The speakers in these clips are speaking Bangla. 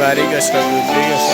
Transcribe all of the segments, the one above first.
ভারী গাছটা বুঝতে গেছে।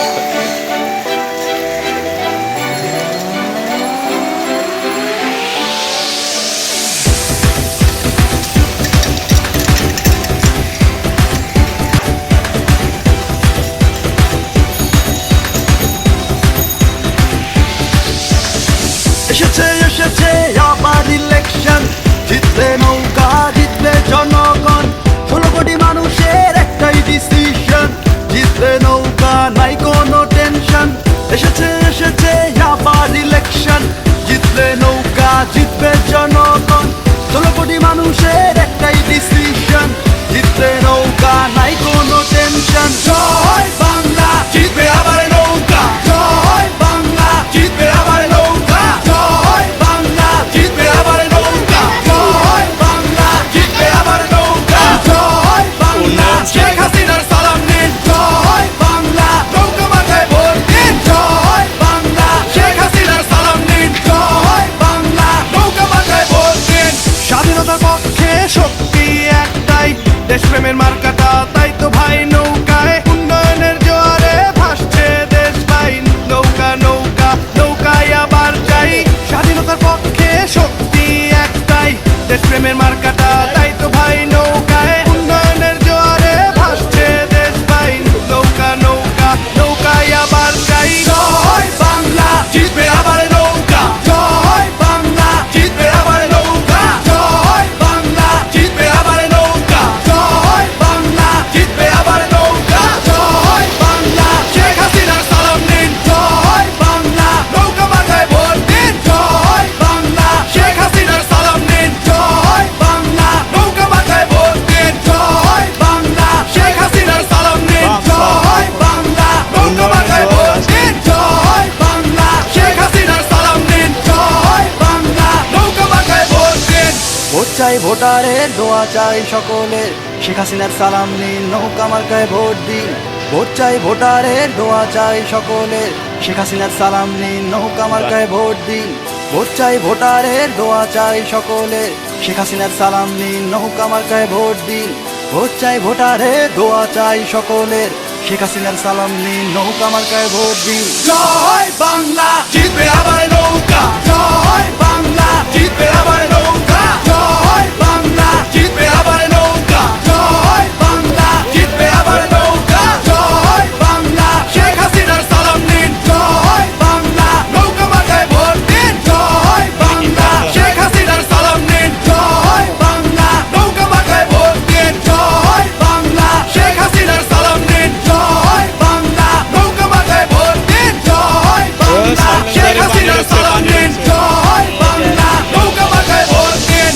এসেছে এসেছে আবার ইলেকশন, জিতবে নৌকা জিতবে জনগণ, 16 কোটি মানুষের একটাই ডিসিশন, জিতবে নৌকা নাই কোনো টেনশন। এসেছে এসেছে আবার ইলেকশন, জিতবে নৌকা জিতবে জনগণ, 16 কোটি মানুষের একটাই ডিসিশন, জিতবে নৌকা নাই কোনো টেনশন। জয় বাংলা, জিতবে আবার নৌকা, জয় বাংলা, জিতবে আবার নৌকা, জয় বাংলা, জিতবে আবার নৌকা, জয় বাংলা, জিতবে আবার নৌকা, জয় বাংলা, শেখ হাসিনার সালাম নিন, জয় বাংলা, নৌকা মাথায় ভোট দিন, জয় বাংলা, শেখ হাসিনার সালাম নিন, জয় বাংলা, নৌকা মাথায় ভোট দিন। স্বাধীনতার পক্ষে শক্তি একটাই, দেশপ্রেমের মার্কাটা তাই তো ভাই নৌকায়, উন্নয়নের জোয়ারে ভাসছে দেশ ভাই, নৌকা নৌকা নৌকায় আবার যাই। স্বাধীনতার পক্ষে শক্তি একটাই, দেশপ্রেমের মার্কাটা তাই তো ভাই নৌকায়, উন্নয়নের জোয়ারে ভাসছে দেশ ভাই, নৌকা নৌকা নৌকায় আবার যাই। জয় বাংলা, জিতবে আবার নৌকা, জয় বাংলা, জিতবে আবার নৌকা, জয় বাংলা, জিতবে আবার নৌকা, জয় বাংলা, জিতবে আবার নৌকা, জয় বাংলা, শেখ হাসিনার সালাম নিন, জয় বাংলা, নৌকা মাথায় ভোট দিন, জয় বাংলা, শেখ হাসিনার সালাম নিন, জয় বাংলা, নৌকা মাথায় ভোট দিন, জয় বাংলা, শেখ হাসিনার সালাম নিন, জয় বাংলা, নৌকা মাথায় ভোট দিন, জয় বাংলা, শেখ হাসিনার সালাম নিন, জয় বাংলা, নৌকা মাথায় ভোট দিন। ভোট চাই ভোটারের, দোয়া চাই সকলের, শেখ হাসিনার সালাম নিন, নৌকা মার্কায় ভোট দিন। ভোট চাই ভোটারের, দোয়া চাই সকলের, শেখ হাসিনার সালাম নিন, নৌকা মার্কায় ভোট দিন। ভোট চাই ভোটারের, দোয়া চাই সকলের, শেখ হাসিনার সালাম নিন, নৌকা মার্কায় ভোট দিন। ভোট চাই ভোটারের, দোয়া চাই সকলের, শেখ হাসিনার সালাম নিন, নৌকা মার্কায় ভোট দিন। জয় বাংলা, জিতবে আবার নৌকা, জয় বাংলা, জিতবে আবার নৌকা, জয় বাংলা, জিতবে আবার নৌকা, জয় বাংলা, জিতবে আবার নৌকা, জয় বাংলা, শেখ হাসিনার সালাম নিন, জয় বাংলা, নৌকা মাথায় ভোট দিন, জয় বাংলা, শেখ হাসিনার সালাম নিন, জয় বাংলা, নৌকা মাথায় ভোট দিন, জয় বাংলা, শেখ হাসিনার সালাম নিন, জয় বাংলা, নৌকা মাথায় ভোট দিন, জয় বাংলা, শেখ হাসিনার সালাম নিন, জয় বাংলা, নৌকা মাথায় ভোট দিন।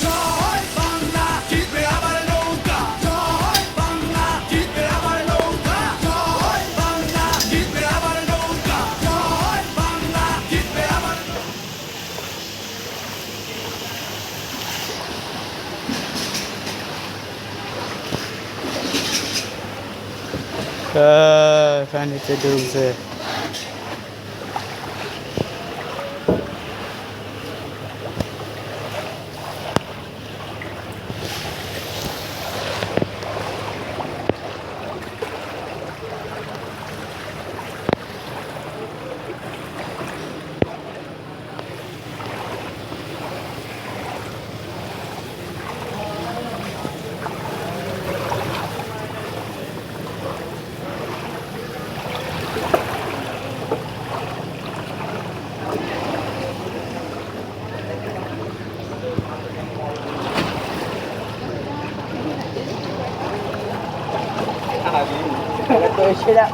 জয় বাংলা, জিতবে আবার নৌকা, জয় বাংলা, জিতবে আবার নৌকা, জয় বাংলা, জিতবে আবার নৌকা, জয় বাংলা, জিতবে আবার। পানিতে ডুবছে। তো সেটা